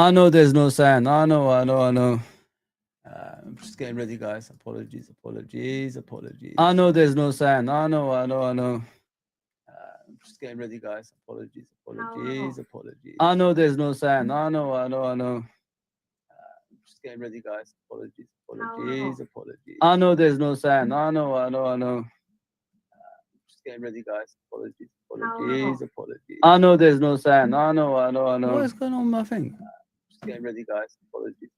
I know there's no sand. I know. I'm just getting ready, guys. Apologies. I know there's no sand. I know. I'm just getting ready, guys. Apologies. I know there's no sand. I know. I'm just getting ready, guys. Apologies. I know there's no sand. I know. Just getting ready, guys. Apologies. I know there's no sand. I know. What is going on with my thing? Just getting ready, guys. Apologies.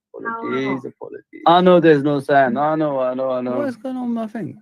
I know there's no sand. I know. What is going on with my thing?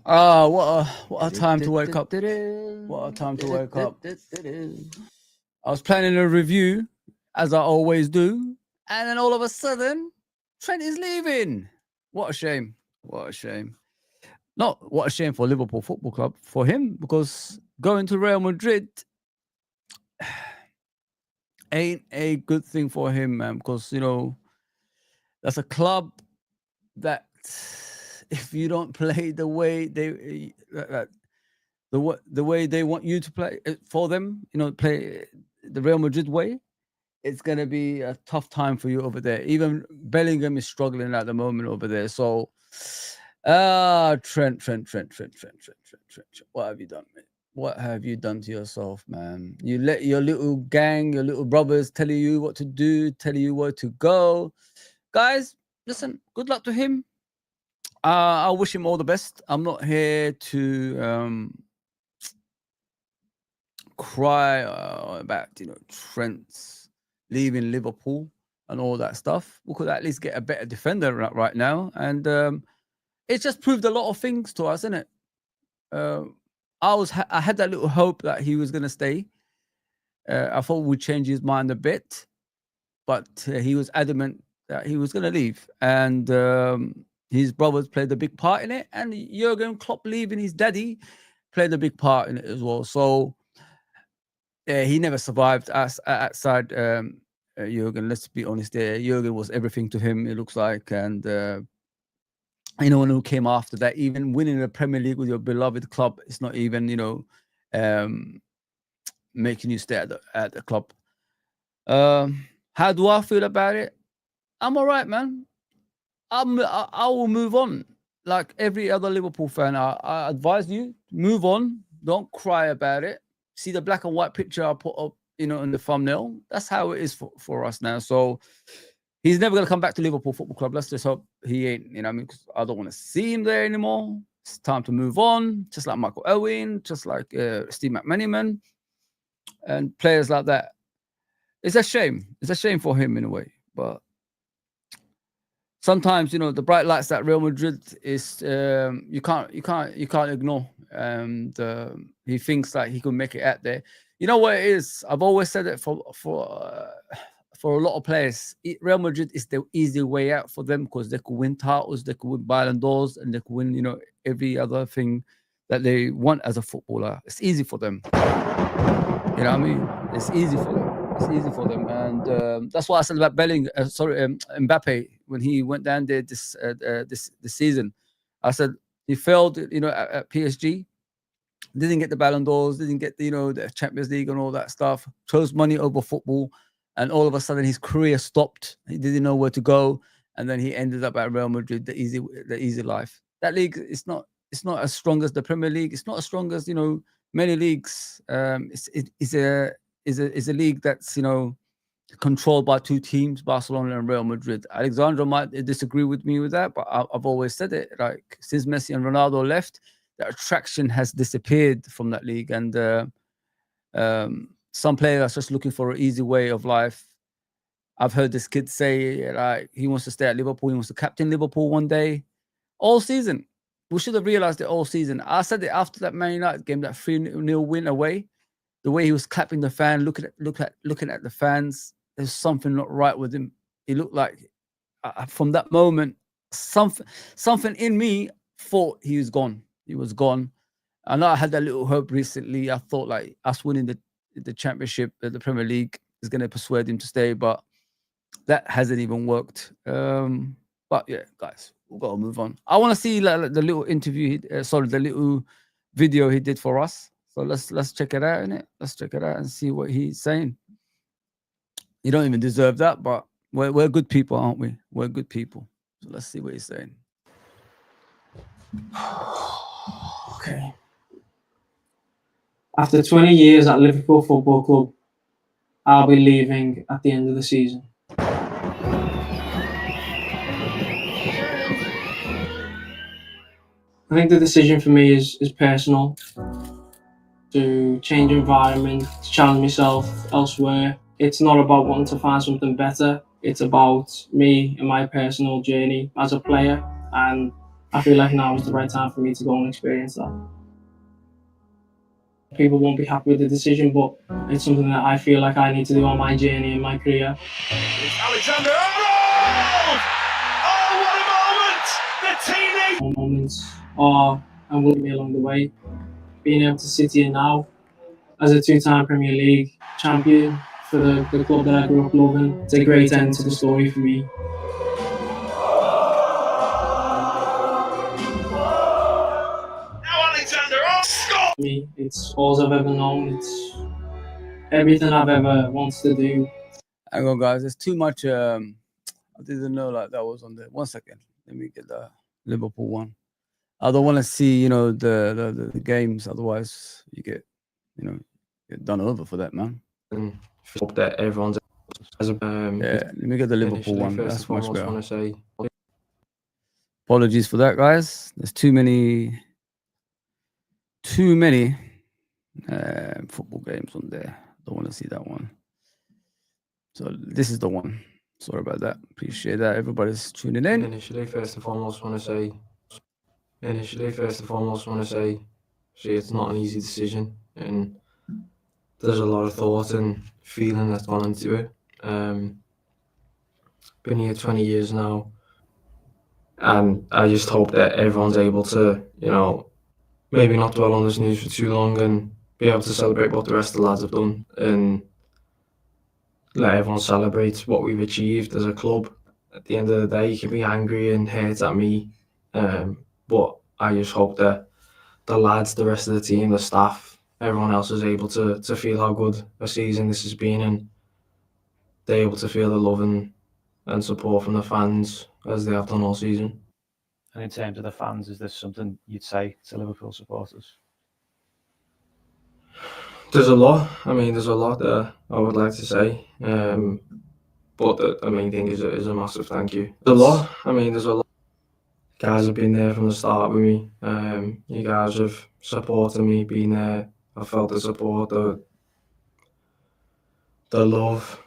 Ah, what a time to wake up. What a time to wake up. I was planning a review, as I always do, and then all of a sudden, Trent is leaving. What a shame. What a shame. Not what a shame for Liverpool Football Club, for him, because going to Real Madrid ain't a good thing for him, man, because, that's a club that if you don't play the way the way they want you to play for them, play the Real Madrid way, it's going to be a tough time for you over there. Even Bellingham is struggling at the moment over there. So, Trent. What have you done, mate? What have you done to yourself, man? You let your little gang, your little brothers tell you what to do, tell you where to go. Guys, listen, good luck to him. I wish him all the best. I'm not here to cry about Trent's leaving Liverpool and all that stuff. We could at least get a better defender right now, and it's just proved a lot of things to us, isn't it? I had that little hope that he was going to stay. I thought we'd change his mind a bit, but he was adamant that he was going to leave, and his brothers played a big part in it, and Jurgen Klopp leaving his daddy played a big part in it as well. So he never survived us outside Jurgen. Let's be honest there. Jurgen was everything to him, it looks like, and anyone who came after that, even winning the Premier League with your beloved club, it's not even making you stay at the club. How do I feel about it? I'm all right, man. I will move on. Like every other Liverpool fan, I advise you, move on. Don't cry about it. See the black and white picture I put up, in the thumbnail. That's how it is for us now. So he's never going to come back to Liverpool Football Club. Let's just hope he ain't, because I don't want to see him there anymore. It's time to move on. Just like Michael Owen, just like Steve McManaman, and players like that. It's a shame. It's a shame for him in a way, but sometimes the bright lights that Real Madrid is you can't ignore. And he thinks that he could make it out there. You know what it is? I've always said it for a lot of players. Real Madrid is the easy way out for them because they could win titles, they could win Ballon d'Ors, and they could win every other thing that they want as a footballer. It's easy for them. You know what I mean? It's easy for them. It's easy for them, and that's what I said about Mbappe when he went down there this season. I said he failed, at PSG, didn't get the Ballon d'Ors, didn't get the Champions League and all that stuff. Chose money over football, and all of a sudden his career stopped. He didn't know where to go, and then he ended up at Real Madrid, the easy life. That league is not as strong as the Premier League. It's not as strong as many leagues. It's a league that's controlled by two teams, Barcelona and Real Madrid. Alexandra might disagree with me with that, but I've always said it. Like, since Messi and Ronaldo left, the attraction has disappeared from that league, and some players are just looking for an easy way of life. I've heard this kid say, like, he wants to stay at Liverpool. He wants to captain Liverpool one day. All season. We should have realized it all season. I said it after that Man United game, that 3-0 win away. The way he was clapping the fan, looking at the fans, there's something not right with him. He looked like, from that moment, something in me thought he was gone. He was gone. I know I had that little hope recently. I thought, like, us winning the championship, the Premier League, is going to persuade him to stay, but that hasn't even worked. But yeah, guys, we've got to move on. I want to see like the little interview, the little video he did for us. So let's check it out, innit? Let's check it out and see what he's saying. You don't even deserve that, but we're good people, aren't we? We're good people. So let's see what he's saying. Okay. After 20 years at Liverpool Football Club, I'll be leaving at the end of the season. I think the decision for me is personal. To change environment, to challenge myself elsewhere. It's not about wanting to find something better. It's about me and my personal journey as a player, and I feel like now is the right time for me to go and experience that. People won't be happy with the decision, but it's something that I feel like I need to do on my journey in my career. It's Alexander Arnold! Oh, what a moment! The teenage moments are and will be along the way. Being able to sit here now as a two-time Premier League champion for the club that I grew up loving, it's a great end to the story for me. Now Alexander Arnold scored! Me, it's all I've ever known. It's everything I've ever wanted to do. Hang on, guys. There's too much. I didn't know like that was on there. 1 second. Let me get the Liverpool one. I don't want to see, the games. Otherwise, you get done over for that, man. And hope that everyone's yeah. Let me get the Liverpool one. That's much better. Want to say apologies for that, guys. There's too many football games on there. Don't want to see that one. So this is the one. Sorry about that. Appreciate that everybody's tuning in. Initially, first and foremost, want to say, see, it's not an easy decision, and there's a lot of thought and feeling that's gone into it. Been here 20 years now, and I just hope that everyone's able to, maybe not dwell on this news for too long and be able to celebrate what the rest of the lads have done and let everyone celebrate what we've achieved as a club. At the end of the day, you can be angry and hurt at me, but I just hope that the lads, the rest of the team, the staff, everyone else is able to feel how good a season this has been, and they're able to feel the love and support from the fans as they have done all season. And in terms of the fans, is this something you'd say to Liverpool supporters? There's a lot. There's a lot that I would like to say, but the main thing is a massive thank you. There's a lot. Guys have been there from the start with me. You guys have supported me, been there. I felt the support, the love,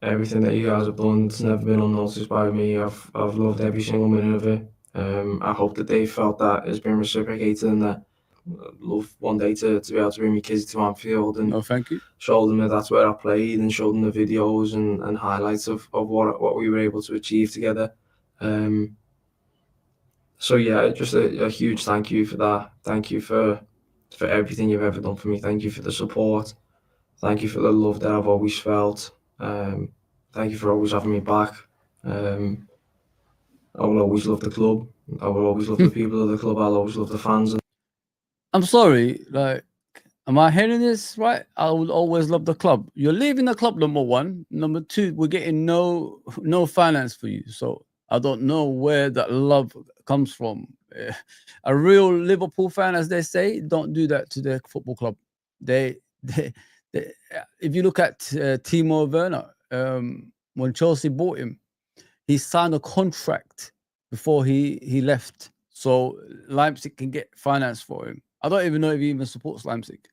everything that you guys have done. It's never been unnoticed by me. I've loved every single minute of it. I hope that they felt that it's been reciprocated, and that I'd love one day to be able to bring my kids to Anfield and thank you. Show them that that's where I played, and show them the videos and highlights of what we were able to achieve together. So yeah, just a huge thank you for that. Thank you for everything you've ever done for me. Thank you for the support. Thank you for the love that I've always felt. Thank you for always having me back. I will always love the club. I will always love the people of the club. I'll always love the fans. I'm sorry, like, Am I hearing this right? I will always love the club. You're leaving the club, number one. Number two, we're getting no finance for you. So I don't know where that love comes from. A real Liverpool fan, as they say, don't do that to their football club. They if you look at Timo Werner, when Chelsea bought him, he signed a contract before he left, so Leipzig can get finance for him. I don't even know if he even supports Leipzig,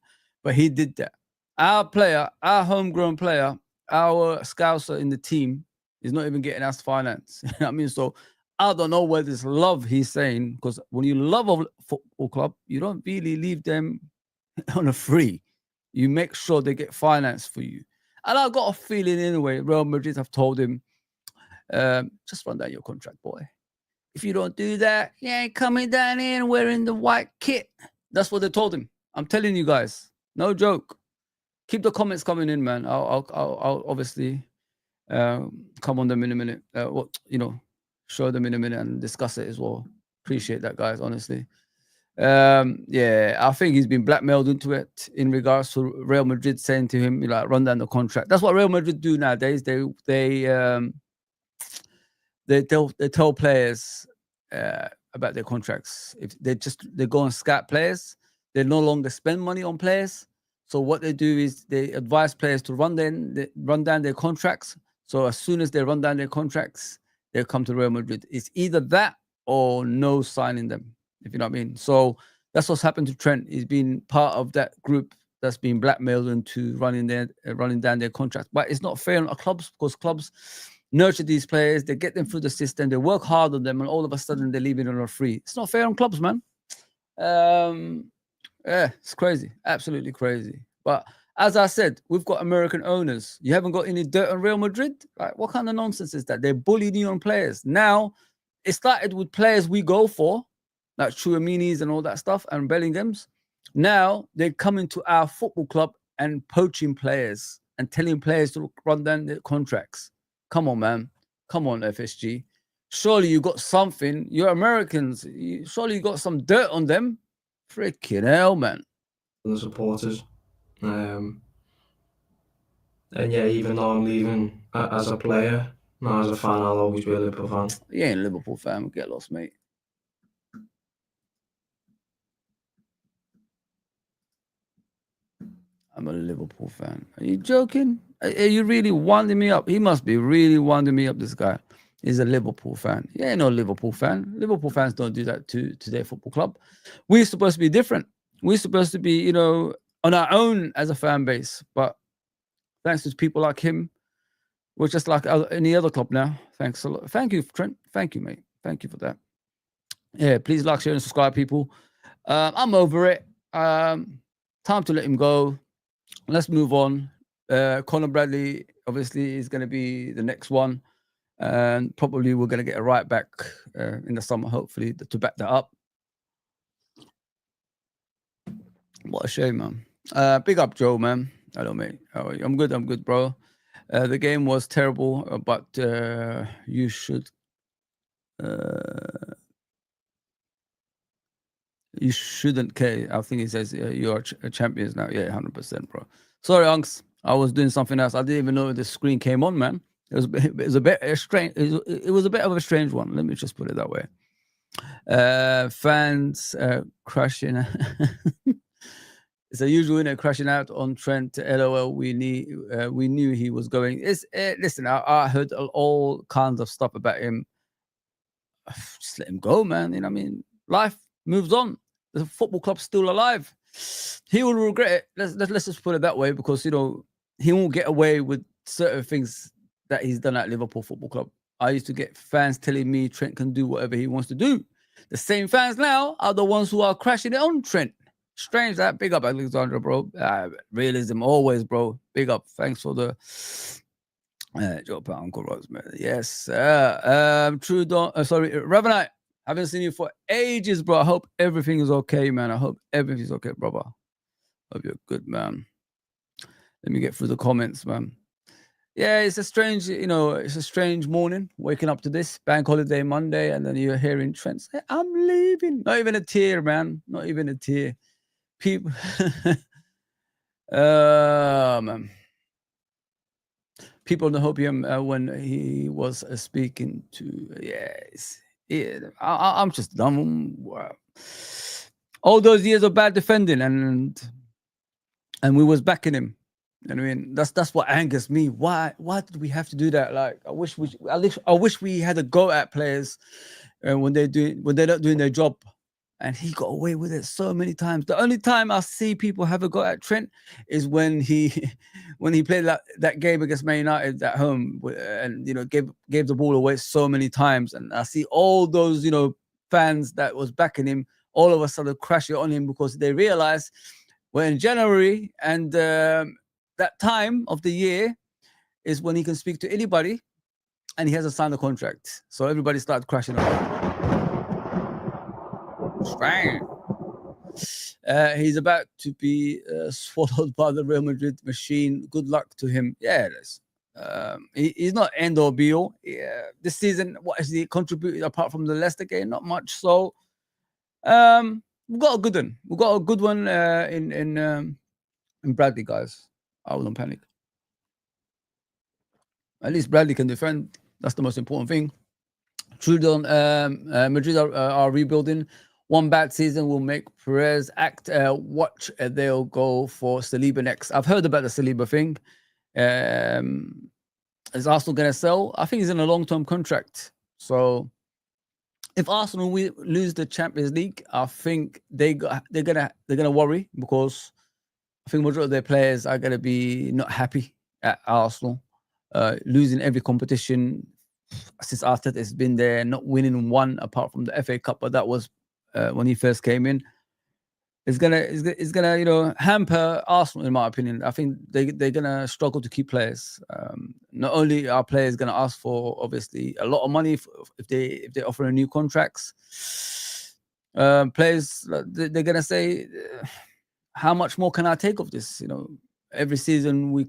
but he did that. Our player, our homegrown player, our scouser in the team is not even getting us finance. You know what I mean? So I don't know where this love he's saying, because when you love a football club, you don't really leave them on a free. You make sure they get finance for you. And I've got a feeling anyway, Real Madrid have told him, just run down your contract, boy. If you don't do that, you ain't coming down here and wearing the white kit. That's what they told him. I'm telling you guys, no joke. Keep the comments coming in, man. I'll obviously come on them in a minute. Show them in a minute and discuss it as well. Appreciate that, guys. Honestly, yeah, I think he's been blackmailed into it in regards to Real Madrid saying to him, like, run down the contract. That's what Real Madrid do nowadays. They tell players about their contracts. If they go and scout players, they no longer spend money on players. So what they do is they advise players to run down their contracts. So as soon as they run down their contracts, they come to Real Madrid. It's either that or no signing them, if you know what I mean. So that's what's happened to Trent. He's been part of that group that's been blackmailed into running down their contracts. But it's not fair on clubs, because clubs nurture these players, they get them through the system, they work hard on them, and all of a sudden they're leaving on a free. It's not fair on clubs, man. Yeah, it's crazy, absolutely crazy. But as I said, we've got American owners. You haven't got any dirt on Real Madrid? Like, what kind of nonsense is that? They're bullying you on players. Now, it started with players we go for, like Chouamini's and all that stuff, and Bellingham's. Now, they're coming to our football club and poaching players and telling players to run down their contracts. Come on, man. Come on, FSG. Surely you got something. You're Americans. Surely you got some dirt on them. Freaking hell, man. The supporters. And yeah, even though I'm leaving as a player, not as a fan, I'll always be a Liverpool fan. You ain't a Liverpool fan. Get lost, mate. I'm a Liverpool fan. Are you joking? Are you really winding me up? He must be really winding me up, this guy. He's a Liverpool fan. He ain't no Liverpool fan. Liverpool fans don't do that to their football club. We're supposed to be different. We're supposed to be, on our own as a fan base. But thanks to people like him, we're just like any other club now. Thanks a lot. Thank you, Trent. Thank you, mate. Thank you for that. Yeah, please like, share, and subscribe, people. I'm over it. Time to let him go. Let's move on. Conor Bradley, obviously, is going to be the next one. And probably we're going to get a right back in the summer, hopefully, to back that up. What a shame, man. Big up, Joe, man. Hello, mate. How are you? I'm good, bro. The game was terrible, but you should... you shouldn't care. I think he says you are champions now. Yeah, 100%, bro. Sorry, Unks. I was doing something else. I didn't even know the screen came on, man. It was a bit strange. It was a bit of a strange one. Let me just put it that way. Fans crashing. It's a usual, crashing out on Trent. LOL. We knew he was going. Listen. I heard all kinds of stuff about him. Just let him go, man. You know what I mean? Life moves on. The football club's still alive. He will regret it. Let's just put it that way, because he won't get away with certain things that he's done at Liverpool Football Club. I used to get fans telling me Trent can do whatever he wants to do. The same fans now are the ones who are crashing it on Trent. Strange that. Big up, Alexandra, bro. Realism always, bro. Big up. Thanks for the Joe Uncle Rosemary. Yes. True. Sorry, Ravenite. Haven't seen you for ages, bro. I hope everything is okay, man. I hope everything's okay, brother. Hope you're good, man. Let me get through the comments, man. Yeah, it's a strange, it's a strange morning waking up to this bank holiday Monday, and then you're hearing Trent say, "I'm leaving." Not even a tear, man. Not even a tear. People, Man. People in the Hopium when he was speaking to, yes, yeah, I'm just done. All those years of bad defending, and we was backing him. I mean, that's what angers me. Why did we have to do that? Like, I wish we had a go at players when they're not doing their job. And he got away with it so many times. The only time I see people have a go at Trent is when he played that game against Man United at home, and gave the ball away so many times. And I see all those fans that was backing him all of a sudden crashing on him because they realized we're in January, and that time of the year is when he can speak to anybody, and he hasn't signed a contract. So everybody started crashing on him. Strange. He's about to be swallowed by the Real Madrid machine. Good luck to him. Yeah, he's not end or be all. Yeah, this season, what has he contributed apart from the Leicester game? Not much. So, we've got a good one. We've got a good one in Bradley, guys. I wouldn't panic. At least Bradley can defend. That's the most important thing. Trudon, Madrid are rebuilding. One bad season will make Perez act. Watch, they'll go for Saliba next. I've heard about the Saliba thing. Is Arsenal going to sell? I think he's in a long-term contract. So if Arsenal lose the Champions League, I think they're gonna worry, because I think majority of their players are gonna be not happy at Arsenal, losing every competition since Arteta has been there, not winning one apart from the FA Cup, but that was when he first came in. It's gonna hamper Arsenal, in my opinion. I think they're gonna struggle to keep players. Not only are players gonna ask for obviously a lot of money if they offer new contracts, players they're gonna say, how much more can I take of this? Every season we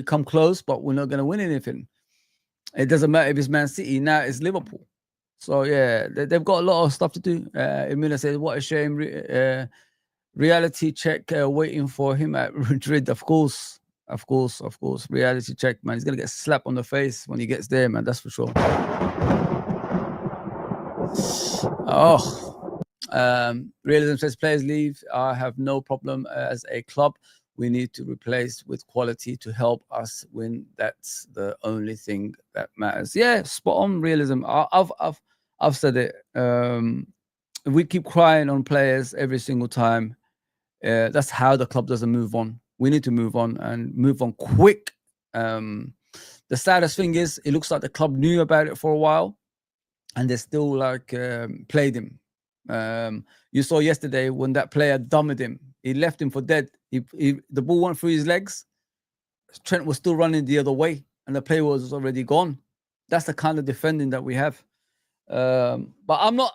come close, but we're not gonna win anything. It doesn't matter if it's Man City, now it's Liverpool. So yeah, they've got a lot of stuff to do. Emina says, what a shame. Reality check waiting for him at Madrid. Of course. Reality check, man. He's gonna get slapped on the face when he gets there, man. That's for sure. Realism says players leave. I have no problem as a club. We need to replace with quality to help us win. That's the only thing that matters. Yeah, spot on. Realism. I've said it. We keep crying on players every single time. That's how the club doesn't move on. We need to move on, and move on quick. The saddest thing is, it looks like the club knew about it for a while, and they still played him. You saw yesterday when that player dummied him. He left him for dead. The ball went through his legs. Trent was still running the other way, and the player was already gone. That's the kind of defending that we have. But I'm not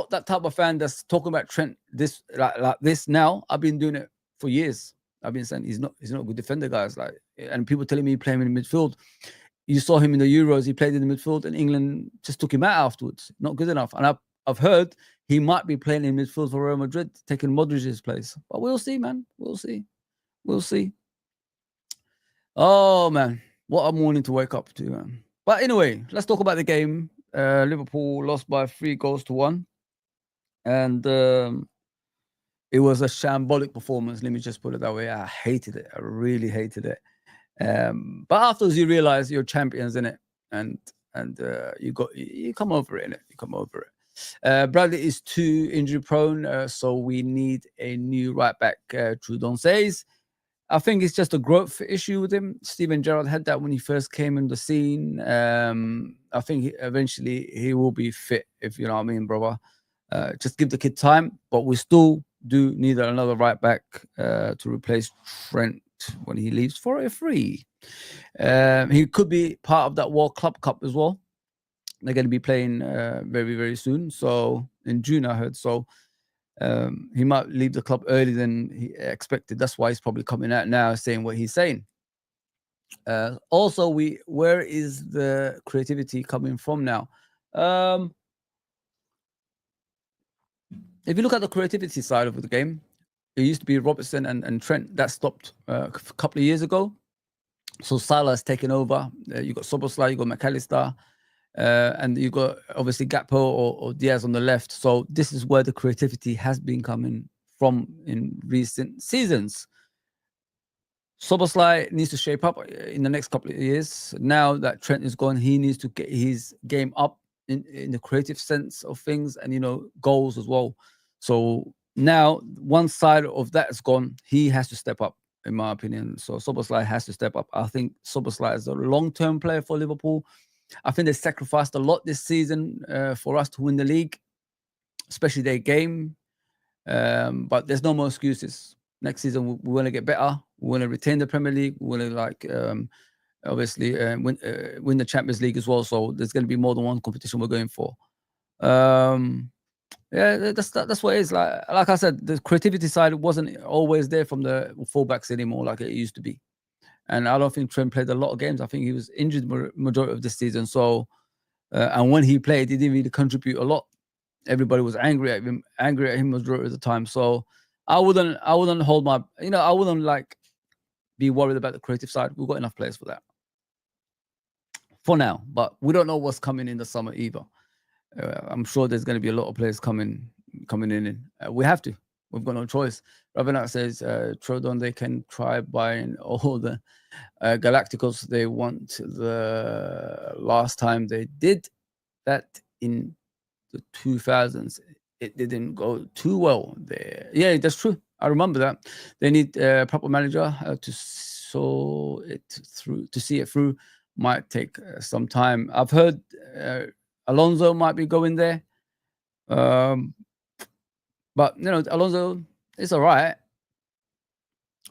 that type of fan that's talking about Trent this like this now. I've been doing it for years. I've been saying he's not a good defender, guys. And people telling me he playing in midfield. You saw him in the Euros. He played in the midfield, and England just took him out afterwards. Not good enough. And I've heard he might be playing in midfield for Real Madrid, taking Modric's place. But we'll see, man. We'll see. Oh man, what a morning to wake up to, man. But anyway, let's talk about the game. Liverpool lost by 3-1, and it was a shambolic performance. Let me just put it that way. I hated it. I really hated it. But afterwards, you realize you're champions in it, and you come over it. You come over it. Bradley is too injury prone, so we need a new right back. Trudon says. I think it's just a growth issue with him. Steven Gerrard had that when he first came in the scene. I think eventually he will be fit, if you know what I mean, brother. Just give the kid time, but we still do need another right back to replace Trent when he leaves for a free. He could be part of that World Club Cup as well. They're going to be playing very, very soon. So in June, I heard. So he might leave the club earlier than he expected. That's why he's probably coming out now saying what he's saying. Also, where is the creativity coming from now? If you look at the creativity side of the game, it used to be Robertson and Trent. That stopped a couple of years ago. So Salah has taken over. You got Szoboszlai, you got McAllister, and you got obviously Gakpo or Diaz on the left. So this is where the creativity has been coming from in recent seasons. Szoboszlai needs to shape up in the next couple of years. Now that Trent is gone, he needs to get his game up in the creative sense of things, and goals as well. So now one side of that is gone. He has to step up, in my opinion. So Szoboszlai has to step up. I think Szoboszlai is a long-term player for Liverpool. I think they sacrificed a lot this season for us to win the league, especially their game. But there's no more excuses. Next season, we want to get better. We want to retain the Premier League. We want to obviously win the Champions League as well. So there's going to be more than one competition we're going for. Yeah, that's what it is. Like I said, the creativity side wasn't always there from the fullbacks anymore like it used to be. And I don't think Trent played a lot of games. I think he was injured majority of this season. So, and when he played, he didn't really contribute a lot. Everybody was angry at him majority of the time. So I wouldn't hold my, I wouldn't be worried about the creative side. We've got enough players for that for now, but we don't know what's coming in the summer either. I'm sure there's going to be a lot of players coming in. We have to. We've got no choice. Ravenat says, Trodon, they can try buying all the Galacticos they want. The last time they did that in the 2000s, it didn't go too well there. Yeah, that's true. I remember that. They need a proper manager to see it through. Might take some time. I've heard Alonso might be going there. But Alonso is all right.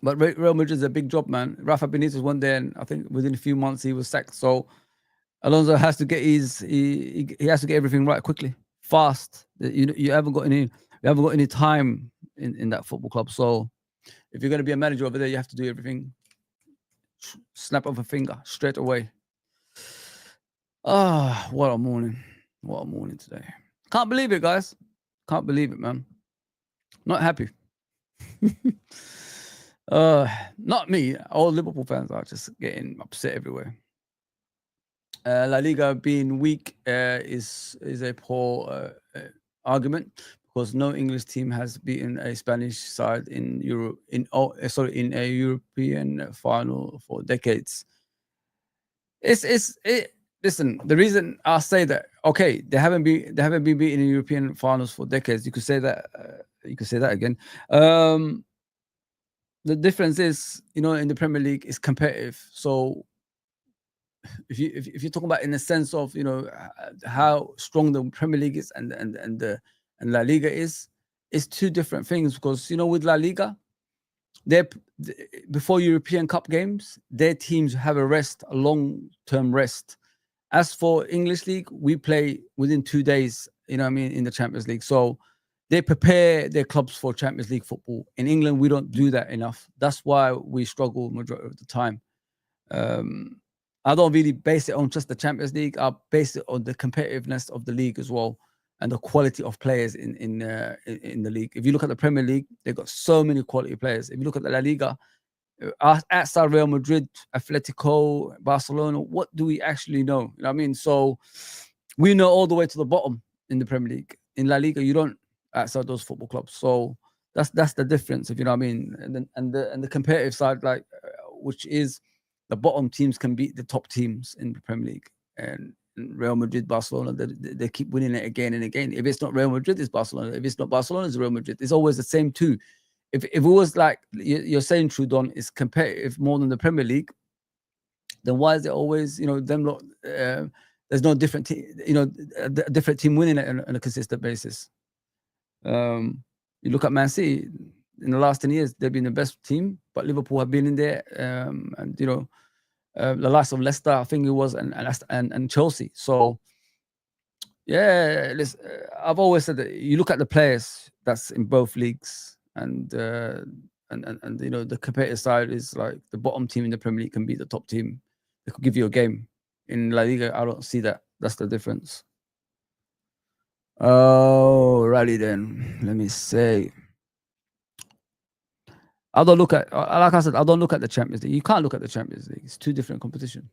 But Real Madrid is a big job, man. Rafa Benitez went there, and I think within a few months he was sacked. So Alonso has to get he has to get everything right quickly, fast. You haven't got any time in that football club. So if you're going to be a manager over there, you have to do everything snap of a finger straight away. Ah, what a morning! What a morning today. Can't believe it, guys. Can't believe it, man. Not happy. Not me. All Liverpool fans are just getting upset everywhere. La Liga being weak is a poor argument, because no English team has beaten a Spanish side in Europe in a European final for decades. Listen, the reason I say that, okay, they haven't been beaten in European finals for decades. You could say that. You could say that again. The difference is, in the Premier League, is competitive. So if you're talking about in the sense of how strong the Premier League is and La Liga is, it's two different things. Because with La Liga, before European Cup games, their teams have a long-term rest. As for English League, we play within 2 days, in the Champions League. So they prepare their clubs for Champions League football. In England, we don't do that enough. That's why we struggle majority of the time. I don't really base it on just the Champions League. I base it on the competitiveness of the league as well, and the quality of players in the league. If you look at the Premier League, they've got so many quality players. If you look at the La Liga, outside Real Madrid, Atletico, Barcelona, what do we actually know? You know what I mean? So we know all the way to the bottom in the Premier League. In La Liga, you don't, outside those football clubs. So that's the difference, if you know what I mean. And the competitive side, which is the bottom teams can beat the top teams in the Premier League. And Real Madrid, Barcelona, they keep winning it again and again. If it's not Real Madrid, it's Barcelona. If it's not Barcelona, it's Real Madrid. It's always the same two. If it was like you're saying, Trudon, is competitive more than the Premier League, then why is it always, them lot? There's no different team, a different team winning it on a consistent basis. You look at Man City in the last 10 years, they've been the best team, but Liverpool have been in there, and the likes of Leicester, I think it was, and Chelsea. So yeah, listen, I've always said that you look at the players that's in both leagues. And the competitive side is like the bottom team in the Premier League can beat the top team. They could give you a game. In La Liga, I don't see that. That's the difference. Alrighty, then. Let me say. I don't look at, like I said, I don't look at the Champions League. You can't look at the Champions League. It's two different competitions,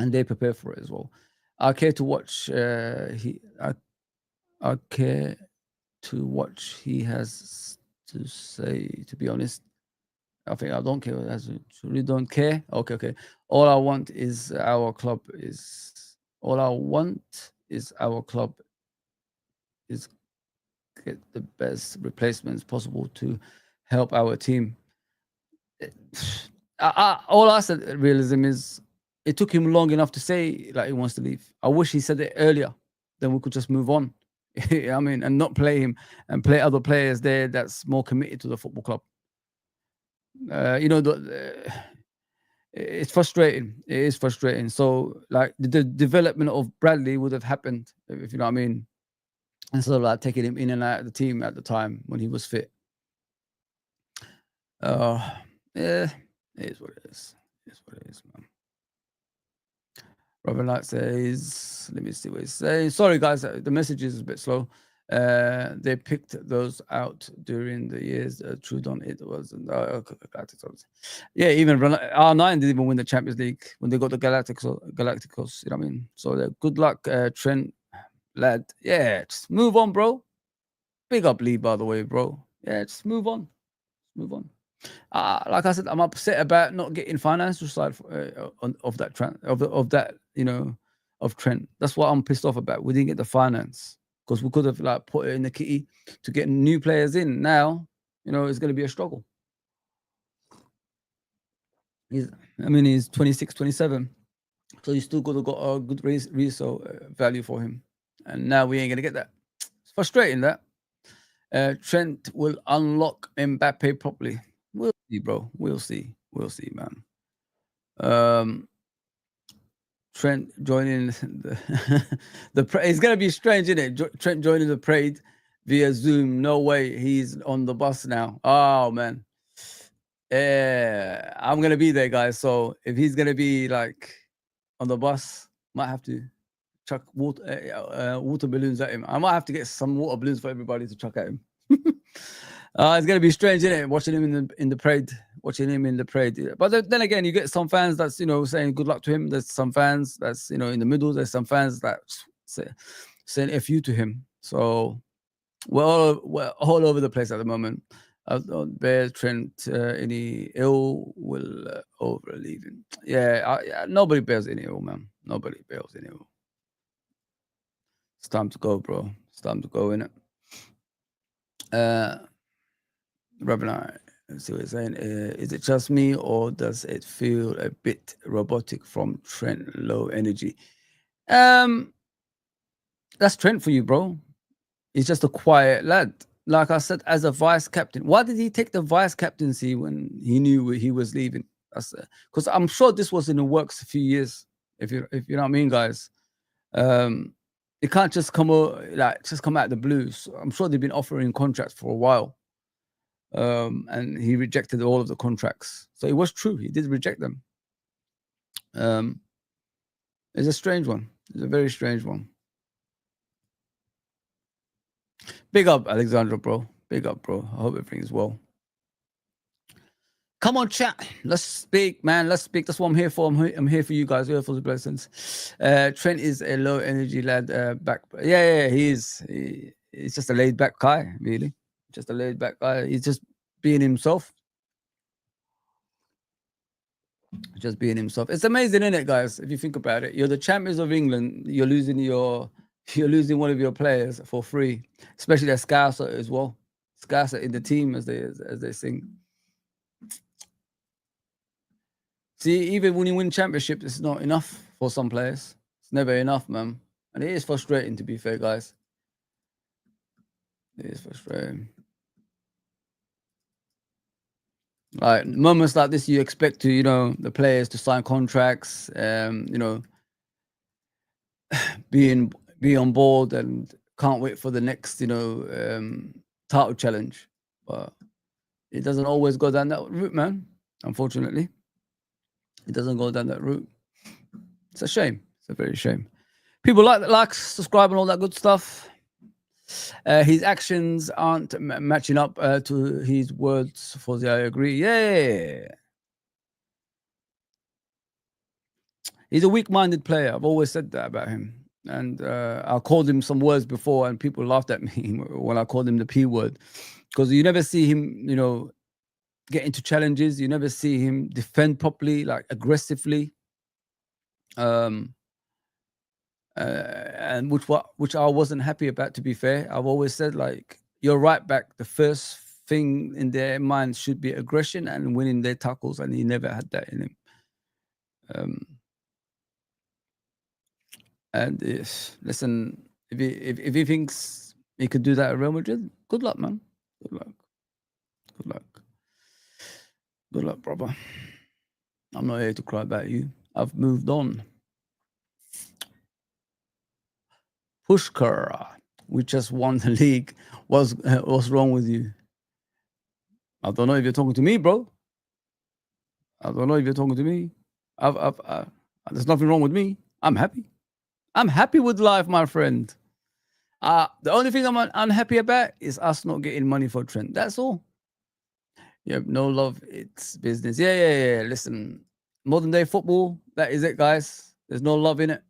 and they prepare for it as well. I care to watch. I care to watch. He has to say. To be honest, I think I don't care. I really don't care. Okay. All I want is our club is. All I want is our club is get the best replacements possible to help our team. All I said, realism is, it took him long enough to say like he wants to leave. I wish he said it earlier, then we could just move on. I mean, and not play him and play other players there that's more committed to the football club. It's frustrating. It is frustrating. So like the development of Bradley would have happened, if you know what I mean, instead of like taking him in and out of the team at the time when he was fit. Yeah, it is what it is. It's what it is, man. Robert Knight says, let me see what he's saying. Sorry, guys, the message is a bit slow. They picked those out during the years. Trudon, it was. Yeah, even R9 didn't even win the Champions League when they got the Galacticos. You know what I mean? So good luck, Trent, lad. Yeah, just move on, bro. Big up Lee, by the way, bro. Yeah, just move on. Move on. Like I said, I'm upset about not getting financial side of that, you know, of Trent. That's what I'm pissed off about. We didn't get the finance because we could have like put it in the kitty to get new players in. Now, you know, it's going to be a struggle. He's 26, 27. So you still got a good resale value for him. And now we ain't going to get that. It's frustrating that. Trent will unlock Mbappe properly. We'll see, bro. We'll see, man. Trent joining the it's gonna be strange, isn't it? Trent joining the parade via Zoom. No way, he's on the bus now. Oh man, yeah, I'm gonna be there, guys. So if he's gonna be like on the bus, might have to chuck water balloons at him. I might have to get some water balloons for everybody to chuck at him. It's gonna be strange, isn't it? Watching him in the parade, But then again, you get some fans that's, you know, saying good luck to him. There's some fans that's, you know, in the middle. There's some fans that saying "f you" to him. So we're all over the place at the moment. I don't bear Trent any ill will over leaving. Yeah, nobody bears any ill, man. Nobody bears any ill. It's time to go, bro. It's time to go, innit? Robin, let's see what he's saying. Is it just me, or does it feel a bit robotic from Trent? Low energy. That's Trent for you, bro. He's just a quiet lad. Like I said, as a vice captain, why did he take the vice captaincy when he knew he was leaving? That's because I'm sure this was in the works a few years. If you know what I mean, guys. It can't just come out of the blues. I'm sure they've been offering contracts for a while. And he rejected all of the contracts. So it was true. He did reject them. It's a strange one. It's a very strange one. Big up, Alexandra, bro. Big up, bro. I hope everything's well. Come on, chat. Let's speak, man. Let's speak. That's what I'm here for. I'm here for you guys. Here for the blessings. Trent is a low energy lad. Back. Yeah. He is. He's just a laid back guy, really. Just a laid back guy. He's just being himself. Just being himself. It's amazing, isn't it, guys? If you think about it, you're the champions of England. You're losing one of your players for free, especially a Scouser as well. Scouser in the team, as they sing. See, even when you win championships, it's not enough for some players. It's never enough, man. And it is frustrating, to be fair, guys. It is frustrating. Like moments like this, you expect to, you know, the players to sign contracts, you know, be on board and can't wait for the next, you know, title challenge. But it doesn't always go down that route, man. Unfortunately, it doesn't go down that route. It's a shame. It's a very shame. People like, subscribe, and all that good stuff. His actions aren't matching up to his words. Fozzie, I agree. Yeah. He's a weak-minded player. I've always said that about him. And I called him some words before, and people laughed at me when I called him the P word. Because you never see him, get into challenges. You never see him defend properly, like aggressively. And which I wasn't happy about, to be fair. I've always said, like, you're right back. The first thing in their mind should be aggression and winning their tackles, and he never had that in him. And listen, if he thinks he could do that at Real Madrid, good luck, man. Good luck, brother. I'm not here to cry about you. I've moved on. Pushkar, we just won the league. What's wrong with you? I don't know if you're talking to me, bro. I don't know if you're talking to me. There's nothing wrong with me. I'm happy. I'm happy with life, my friend. The only thing I'm unhappy about is us not getting money for Trent. That's all. Yep, no love. It's business. Yeah. Listen, modern day football, that is it, guys. There's no love in it.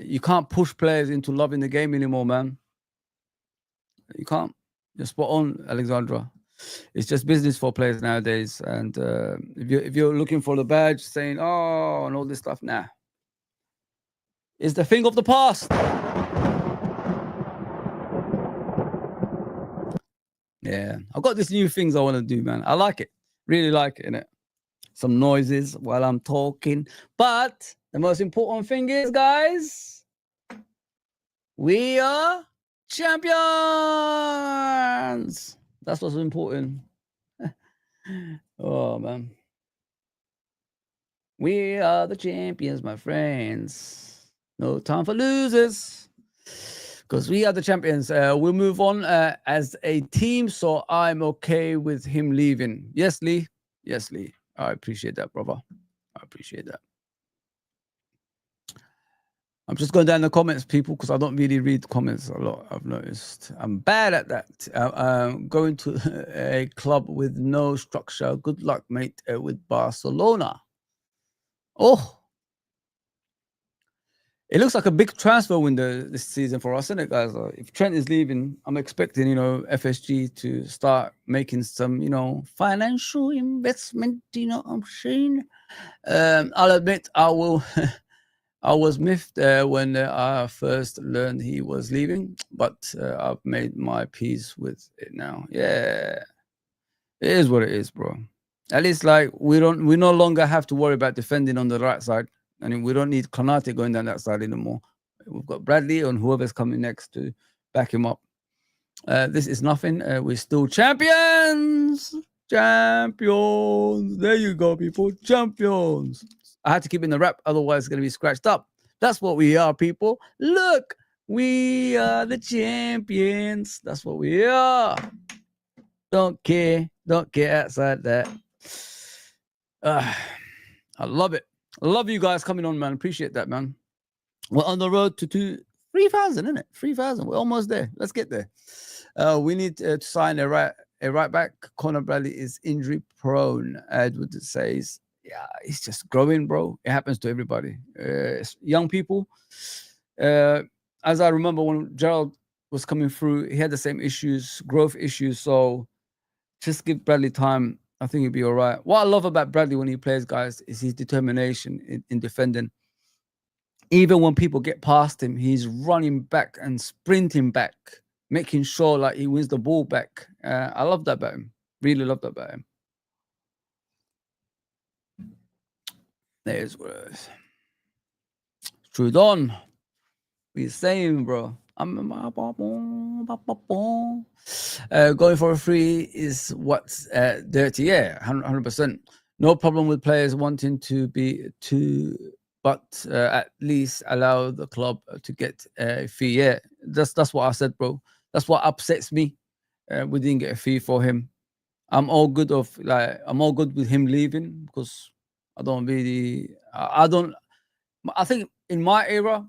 You can't push players into loving the game anymore, man. You can't. You're spot on, Alexandra. It's just business for players nowadays. And if you're looking for the badge, saying, oh, and all this stuff, nah. It's the thing of the past. Yeah, I've got these new things I want to do, man. I like it. Really like it, innit? Some noises while I'm talking. But the most important thing is, guys, we are champions. That's what's important. Oh, man. We are the champions, my friends. No time for losers. Because we are the champions. We'll move on as a team, so I'm okay with him leaving. Yes, Lee. I appreciate that, brother. I appreciate that. I'm just going down the comments, people, because I don't really read comments a lot. I've noticed I'm bad at that. Going to a club with no structure. Good luck, mate, with Barcelona. Oh, it looks like a big transfer window this season for us, isn't it, guys? If Trent is leaving, I'm expecting, FSG to start making some, financial investment. You know what I'm saying? I'll admit, I was miffed when I first learned he was leaving, but I've made my peace with it now. Yeah, it is what it is, bro. At least, like, we no longer have to worry about defending on the right side. I mean, we don't need Konate going down that side anymore. We've got Bradley and whoever's coming next to back him up. This is nothing. We're still champions. Champions. There you go, people. Champions. I had to keep in the rap, otherwise it's going to be scratched up. That's what we are, people. Look, we are the champions. That's what we are. Don't care outside that. I love it. I love you guys coming on, man. Appreciate that, man. We're on the road to 3,000, isn't it? 3,000. We're almost there. Let's get there. We need to sign a right back. Conor Bradley is injury prone. Edward says, yeah, he's just growing, bro. It happens to everybody. Young people. As I remember when Gerald was coming through, he had the same issues, growth issues. So just give Bradley time. I think he'll be all right. What I love about Bradley when he plays, guys, is his determination in defending. Even when people get past him, he's running back and sprinting back, making sure like he wins the ball back. I love that about him. Really love that about him. There's what it is. Trudon. We're saying, bro. Going for a free is what's dirty. Yeah, 100%. No problem with players wanting but at least allow the club to get a fee. Yeah, that's what I said, bro. That's what upsets me. We didn't get a fee for him. I'm all good with him leaving because I don't really. I think in my era,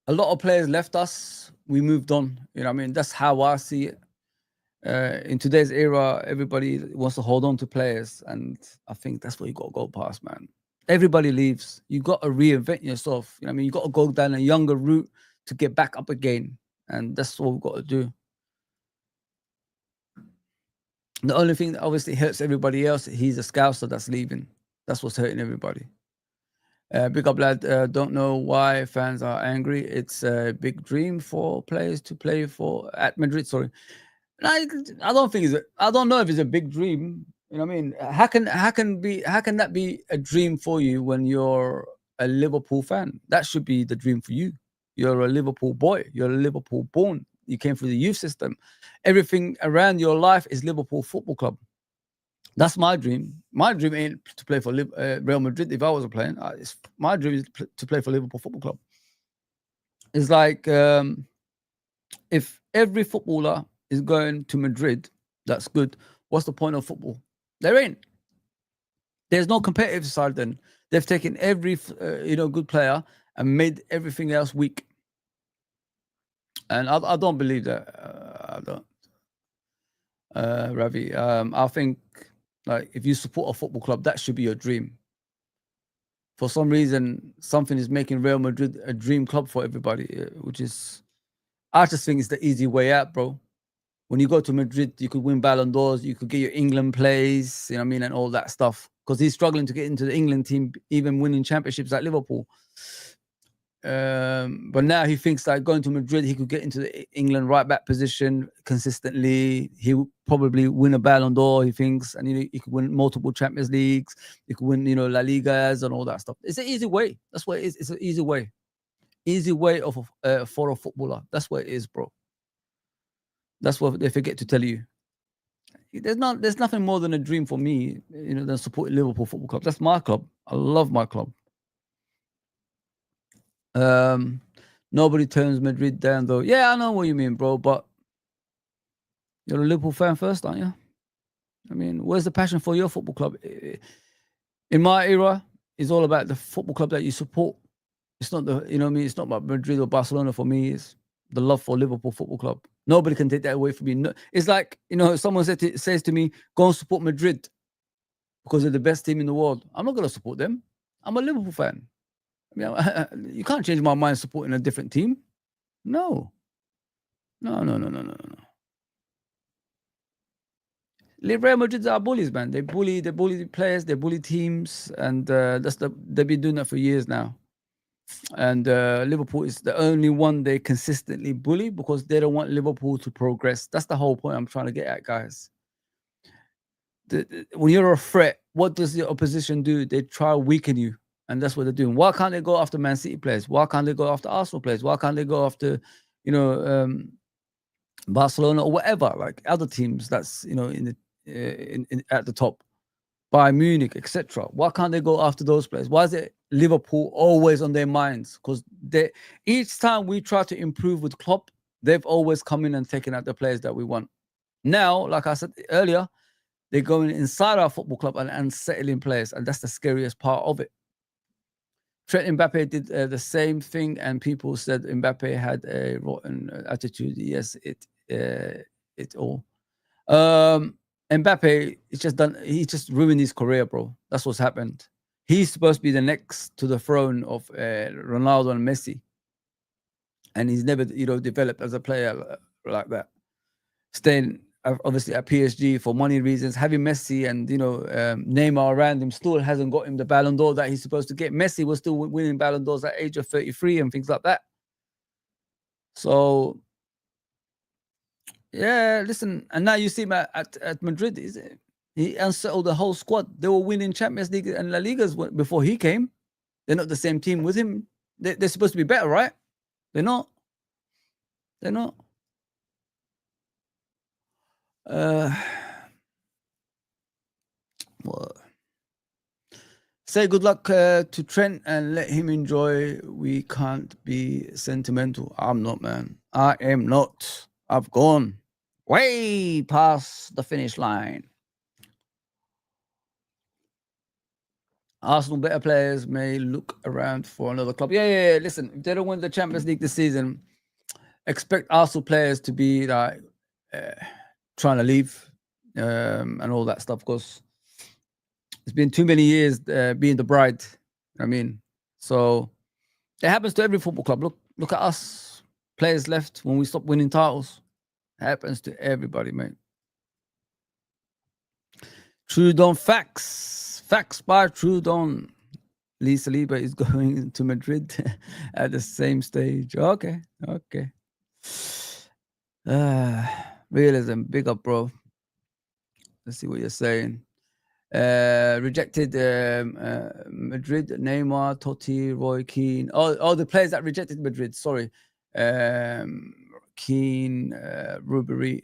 a lot of players left us. We moved on. You know what I mean? That's how I see it. In today's era, everybody wants to hold on to players, and I think that's what you got to go past, man. Everybody leaves. You got to reinvent yourself. You know what I mean? You got to go down a younger route to get back up again, and that's what we've got to do. The only thing that obviously hurts everybody else, he's a scouser that's leaving. That's what's hurting everybody. Big up, lad. Don't know why fans are angry. It's a big dream for players to play for at Madrid. Sorry, I don't think it's. I don't know if it's a big dream. You know what I mean? How can that be a dream for you when you're a Liverpool fan? That should be the dream for you. You're a Liverpool boy. You're a Liverpool born. You came through the youth system. Everything around your life is Liverpool Football Club. That's my dream. My dream ain't to play for Real Madrid if I wasn't playing. My dream is to play for Liverpool Football Club. It's like if every footballer is going to Madrid, that's good. What's the point of football? There ain't. There's no competitive side then. They've taken every good player and made everything else weak. And I don't believe that. I don't. Ravi, I think like if you support a football club, that should be your dream. For some reason, something is making Real Madrid a dream club for everybody, which is, I just think it's the easy way out, bro. When you go to Madrid, you could win Ballon d'Ors, you could get your England plays, you know what I mean, and all that stuff. Because he's struggling to get into the England team, even winning championships at Liverpool. But now he thinks like going to Madrid, he could get into the England right back position consistently. He would probably win a Ballon d'Or, he thinks, and he could win multiple Champions Leagues. He could win, La Ligas and all that stuff. It's an easy way. That's what it is. It's an easy way. Easy way of for a footballer. That's what it is, bro. That's what they forget to tell you. There's nothing more than a dream for me, than supporting Liverpool Football Club. That's my club. I love my club. Nobody turns Madrid down though. Yeah, I know what you mean, bro, but you're a Liverpool fan first, aren't you? I mean, where's the passion for your football club? In my era, it's all about the football club that you support. It's not it's not about Madrid or Barcelona for me. It's the love for Liverpool Football Club. Nobody can take that away from me. No, it's like, someone says to me, go and support Madrid because they're the best team in the world. I'm not going to support them. I'm a Liverpool fan. I mean, you can't change my mind supporting a different team. No. Real Madrid are bullies, man. They bully the players, they bully teams, and they've been doing that for years now. And Liverpool is the only one they consistently bully because they don't want Liverpool to progress. That's the whole point I'm trying to get at, guys. When you're a threat, what does the opposition do? They try to weaken you. And that's what they're doing. Why can't they go after Man City players? Why can't they go after Arsenal players? Why can't they go after, Barcelona or whatever, like other teams that's in at the top, Bayern Munich, etc. Why can't they go after those players? Why is it Liverpool always on their minds? Because each time we try to improve with Klopp, they've always come in and taken out the players that we want. Now, like I said earlier, they're going inside our football club and settling players, and that's the scariest part of it. Trent Mbappe did the same thing, and people said Mbappe had a rotten attitude. Yes, it all. Mbappe, he just ruined his career, bro. That's what's happened. He's supposed to be the next to the throne of Ronaldo and Messi, and he's never, developed as a player like that. Staying obviously at PSG for money reasons, having Messi and Neymar around him still hasn't got him the Ballon d'Or that he's supposed to get. Messi was still winning Ballon d'Ors at age of 33 and things like that. So yeah, listen, and now you see him at Madrid. He unsettled the whole squad. They were winning Champions League and La Ligas before he came. They're not the same team with him. They're supposed to be better, right? They're not. Well, say good luck to Trent and let him enjoy. We can't be sentimental. I'm not, man. I am not. I've gone way past the finish line. Arsenal better players may look around for another club. Yeah. Listen, if they don't win the Champions League this season, expect Arsenal players to be like trying to leave and all that stuff, because it's been too many years being the bride. I mean, so it happens to every football club. Look at us. Players left when we stop winning titles. It happens to everybody, mate. Trudon facts. Facts by Trudon. Lee Saliba is going to Madrid at the same stage. Okay. Realism, big up, bro. Let's see what you're saying. Rejected Madrid, Neymar, Totti, Roy Keane. Oh, the players that rejected Madrid. Sorry, Keane, Ribery,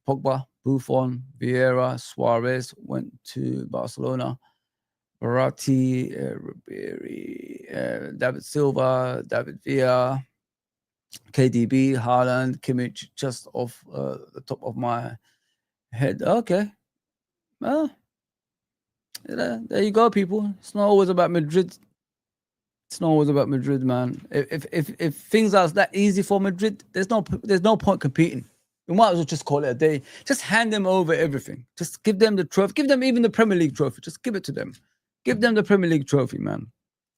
Pogba, Buffon, Vieira, Suarez went to Barcelona. Verratti, Ribery, David Silva, David Villa, KDB, Haaland, Kimmich, just off the top of my head. Okay. Well, there you go, people. It's not always about Madrid. It's not always about Madrid, man. If things are that easy for Madrid, there's no point competing. We might as well just call it a day. Just hand them over everything. Just give them the trophy. Give them even the Premier League trophy. Just give it to them. Give them the Premier League trophy, man.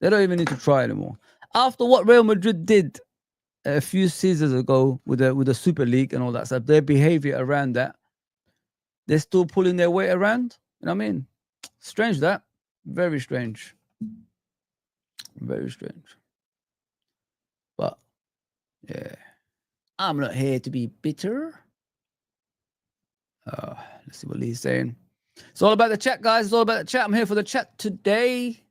They don't even need to try anymore. After what Real Madrid did a few seasons ago with the Super League and all that stuff, their behavior around that, they're still pulling their weight around. You know what I mean? Strange that. Very strange. Very strange. But yeah, I'm not here to be bitter. Let's see what Lee's saying. It's all about the chat, guys. It's all about the chat. I'm here for the chat today.